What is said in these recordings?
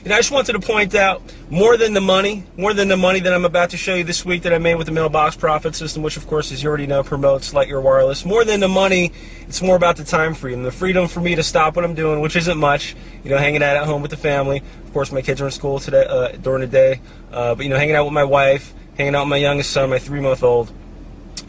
And I just wanted to point out, more than the money that I'm about to show you this week that I made with the mailbox profit system, which of course, as you already know, promotes Lightyear Wireless. More than the money, it's more about the time freedom, the freedom for me to stop what I'm doing, which isn't much, you know, hanging out at home with the family. Of course, my kids are in school today during the day, but you know, hanging out with my wife, hanging out with my youngest son, my 3-month-old.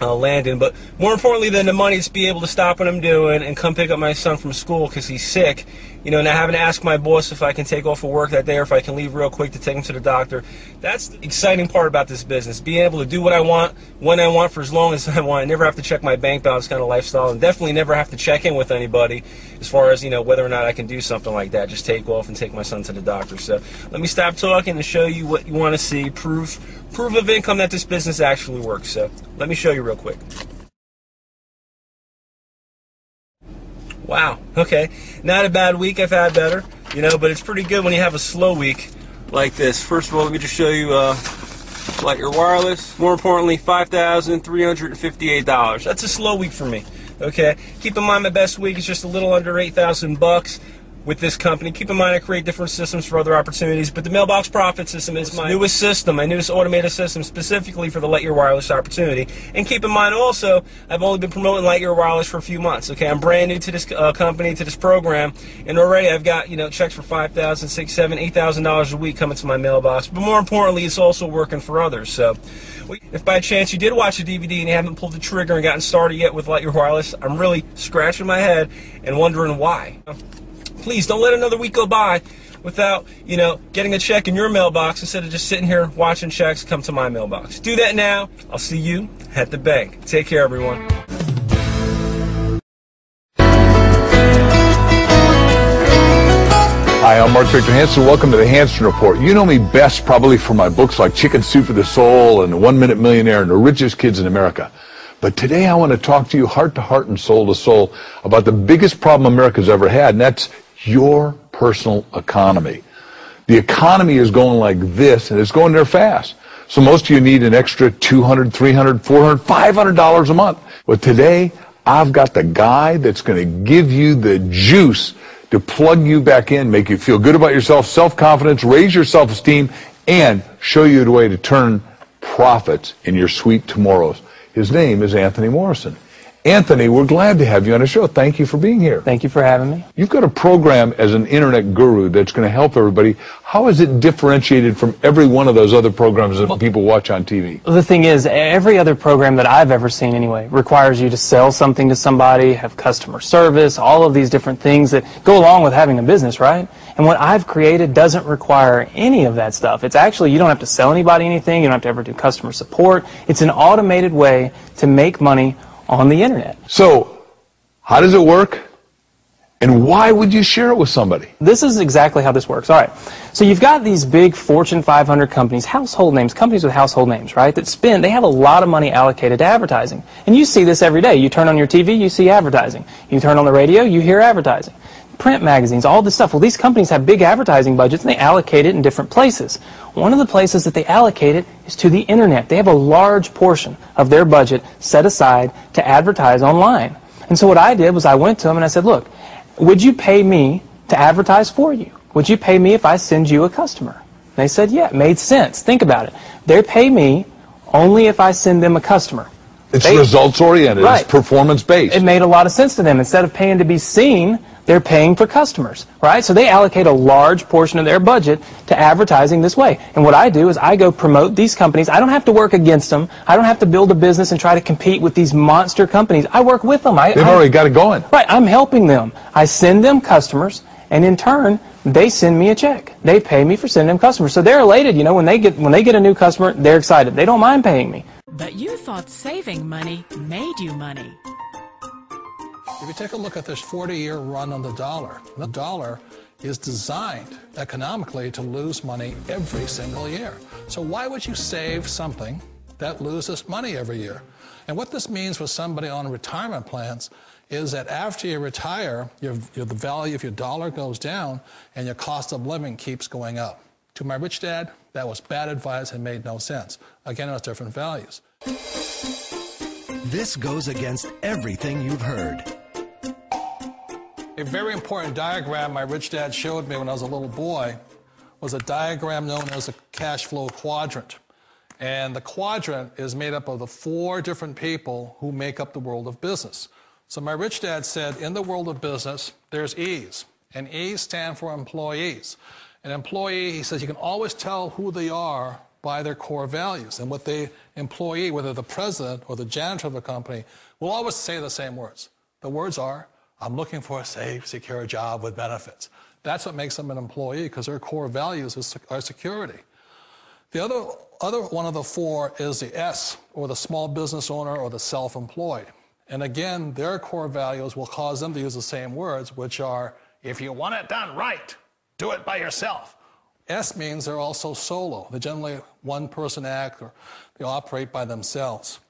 Landon. But more importantly than the money, it's be able to stop what I'm doing and come pick up my son from school because he's sick, you know, not having to ask my boss if I can take off of work that day or if I can leave real quick to take him to the doctor. That's the exciting part about this business, being able to do what I want, when I want, for as long as I want. I never have to check my bank balance kind of lifestyle, and definitely never have to check in with anybody as far as, you know, whether or not I can do something like that, just take off and take my son to the doctor. So let me stop talking and show you what you want to see, proof of income that this business actually works. So let me show you real quick. Wow, okay, not a bad week. I've had better, you know, but it's pretty good when you have a slow week like this. First of all, let me just show you Lightyear Wireless. More importantly, $5,358. That's a slow week for me, okay? Keep in mind my best week is just a little under $8,000 with this company. Keep in mind I create different systems for other opportunities, but the mailbox profit system is my newest system, my newest automated system specifically for the Lightyear Wireless opportunity. And keep in mind also, I've only been promoting Lightyear Wireless for a few months. Okay, I'm brand new to this company, to this program, and already I've got, you know, checks for $5,000, $6,000, $7,000, $8,000 a week coming to my mailbox. But more importantly, it's also working for others. So, if by chance you did watch the DVD and you haven't pulled the trigger and gotten started yet with Lightyear Wireless, I'm really scratching my head and wondering why. Please don't let another week go by without, you know, getting a check in your mailbox instead of just sitting here watching checks come to my mailbox. Do that now. I'll see you at the bank. Take care, everyone. Hi, I'm Mark Victor Hansen. Welcome to the Hansen Report. You know me best probably for my books like Chicken Soup for the Soul and The 1 Minute Millionaire and The Richest Kids in America. But today I want to talk to you heart to heart and soul to soul about the biggest problem America's ever had, and that's your personal economy. The economy is going like this, and it's going there fast. So most of you need an extra $200, $300, $400, $500 a month. But today, I've got the guy that's going to give you the juice to plug you back in, make you feel good about yourself, self-confidence, raise your self-esteem, and show you the way to turn profits in your sweet tomorrows. His name is Anthony Morrison. Anthony, we're glad to have you on the show. Thank you for being here. Thank you for having me. You've got a program as an internet guru that's going to help everybody. How is it differentiated from every one of those other programs that people watch on TV? The thing is, every other program that I've ever seen anyway requires you to sell something to somebody, have customer service, all of these different things that go along with having a business, right? And what I've created doesn't require any of that stuff. It's actually, you don't have to sell anybody anything. You don't have to ever do customer support. It's an automated way to make money on the internet. So, how does it work? And why would you share it with somebody? This is exactly how this works. All right. So you've got these big Fortune 500 companies, household names, companies with household names, right, that they have a lot of money allocated to advertising. And you see this every day. You turn on your TV, you see advertising. You turn on the radio, you hear advertising. Print magazines, all this stuff. Well, these companies have big advertising budgets and they allocate it in different places. One of the places that they allocate it is to the internet. They have a large portion of their budget set aside to advertise online. And so what I did was I went to them and I said, look, would you pay me to advertise for you? Would you pay me if I send you a customer? And they said, yeah, it made sense. Think about it. They pay me only if I send them a customer. It's results-oriented. Right. It's performance-based. It made a lot of sense to them. Instead of paying to be seen, they're paying for customers, right? So they allocate a large portion of their budget to advertising this way. And what I do is I go promote these companies. I don't have to work against them. I don't have to build a business and try to compete with these monster companies. I work with them. They've already got it going. Right. I'm helping them. I send them customers, and in turn, they send me a check. They pay me for sending them customers. So they're elated. You know, when they get a new customer, they're excited. They don't mind paying me. But you thought saving money made you money. If you take a look at this 40-year run on the dollar is designed economically to lose money every single year. So why would you save something that loses money every year? And what this means for somebody on retirement plans is that after you retire, the value of your dollar goes down and your cost of living keeps going up. To my rich dad, that was bad advice and made no sense. Again, it was different values. This goes against everything you've heard. A very important diagram my rich dad showed me when I was a little boy was a diagram known as a cash flow quadrant. And the quadrant is made up of the 4 different people who make up the world of business. So my rich dad said, in the world of business, there's E's. And E's stand for employees. An employee, he says, you can always tell who they are by their core values. And what the employee, whether the president or the janitor of the company, will always say the same words. The words are, I'm looking for a safe, secure job with benefits. That's what makes them an employee, because their core values are security. The other one of the 4 is the S, or the small business owner or the self-employed. And again, their core values will cause them to use the same words, which are, if you want it done right, do it by yourself. S means they're also solo. They're generally one-person act, or they operate by themselves.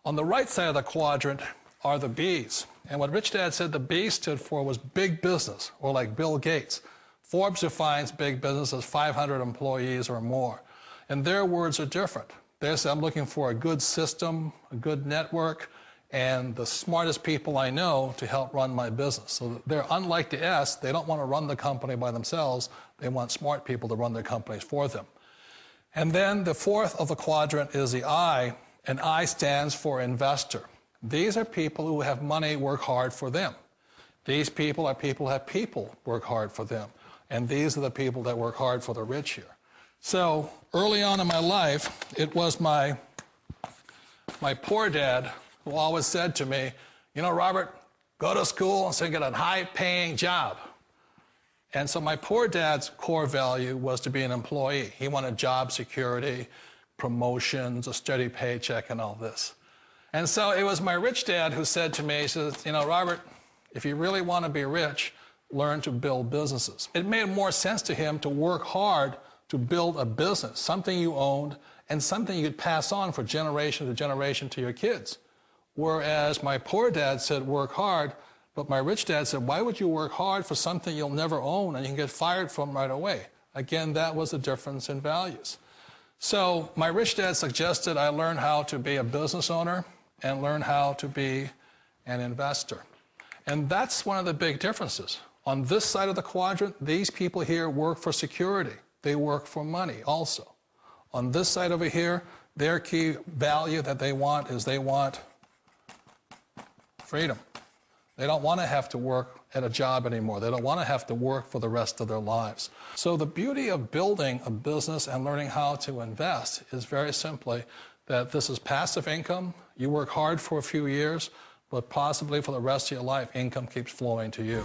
On the right side of the quadrant are the B's. And what Rich Dad said the B stood for was big business, or like Bill Gates. Forbes defines big business as 500 employees or more. And their words are different. They say, I'm looking for a good system, a good network, and the smartest people I know to help run my business. So they're unlike the S. They don't want to run the company by themselves. They want smart people to run their companies for them. And then the 4th of the quadrant is the I, and I stands for investor. These are people who have money work hard for them. These people are people who have people work hard for them. And these are the people that work hard for the rich here. So early on in my life, it was my poor dad who always said to me, you know, Robert, go to school and so you get a high-paying job. And so my poor dad's core value was to be an employee. He wanted job security, promotions, a steady paycheck, and all this. And so it was my rich dad who said to me, he says, you know, Robert, if you really want to be rich, learn to build businesses. It made more sense to him to work hard to build a business, something you owned and something you could pass on for generation to generation to your kids. Whereas my poor dad said work hard, but my rich dad said, why would you work hard for something you'll never own and you can get fired from right away? Again, that was the difference in values. So my rich dad suggested I learn how to be a business owner and learn how to be an investor. And that's one of the big differences. On this side of the quadrant, these people here work for security. They work for money also. On this side over here, their key value that they want is they want freedom. They don't want to have to work at a job anymore. They don't want to have to work for the rest of their lives. So the beauty of building a business and learning how to invest is very simply that this is passive income. You work hard for a few years, but possibly for the rest of your life, income keeps flowing to you.